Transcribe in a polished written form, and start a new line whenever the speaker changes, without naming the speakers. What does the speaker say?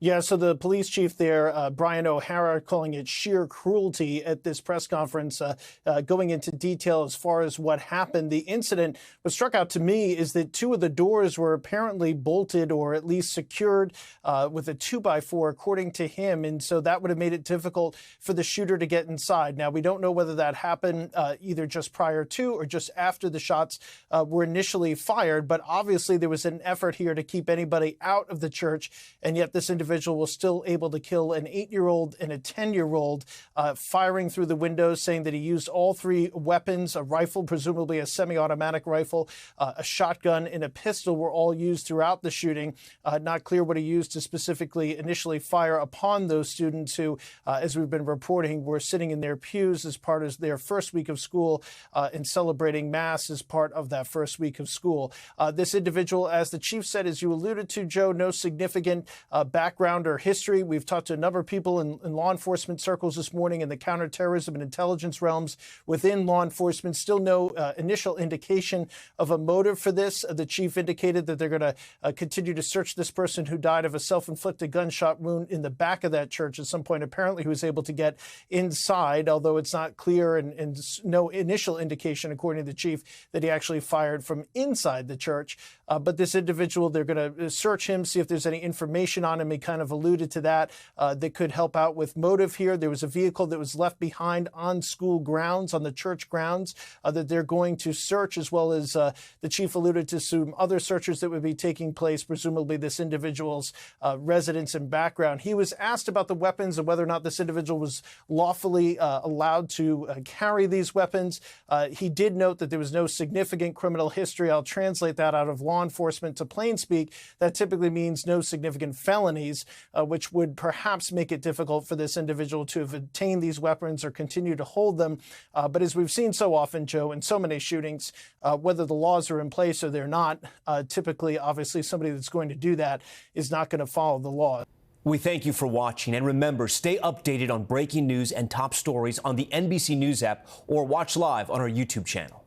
Yeah, so the police chief there, Brian O'Hara, calling it sheer cruelty at this press conference, going into detail as far as what happened. The incident, what struck out to me is that two of the doors were apparently bolted or at least secured with a 2x4, according to him. And so that would have made it difficult for the shooter to get inside. Now, we don't know whether that happened either just prior to or just after the shots were initially fired. But obviously, there was an effort here to keep anybody out of the church. And yet this individual was still able to kill an 8-year-old and a 10-year-old, firing through the windows, saying that he used all three weapons, a rifle, presumably a semi-automatic rifle, a shotgun, and a pistol were all used throughout the shooting. Not clear what he used to specifically initially fire upon those students who, as we've been reporting, were sitting in their pews as part of their first week of school and celebrating Mass as part of that first week of school. This individual, as the chief said, as you alluded to, Joe, no significant background or history. We've talked to a number of people in law enforcement circles this morning in the counterterrorism and intelligence realms within law enforcement. Still no initial indication of a motive for this. The chief indicated that they're going to continue to search this person who died of a self-inflicted gunshot wound in the back of that church at some point. Apparently, he was able to get inside, although it's not clear and no initial indication, according to the chief, that he actually fired from inside the church. But this individual, they're going to search him, see if there's any information on him. He kind of alluded to that could help out with motive here. There was a vehicle that was left behind on school grounds, on the church grounds, that they're going to search, as well as the chief alluded to some other searches that would be taking place, presumably this individual's residence and background. He was asked about the weapons and whether or not this individual was lawfully allowed to carry these weapons. He did note that there was no significant criminal history. I'll translate that out of law enforcement to plain speak. That typically means no significant felonies, which would perhaps make it difficult for this individual to have obtained these weapons or continue to hold them. But as we've seen so often, Joe, in so many shootings, whether the laws are in place or they're not, typically, obviously, somebody that's going to do that is not going to follow the law.
We thank you for watching, and remember, stay updated on breaking news and top stories on the NBC News app or watch live on our YouTube channel.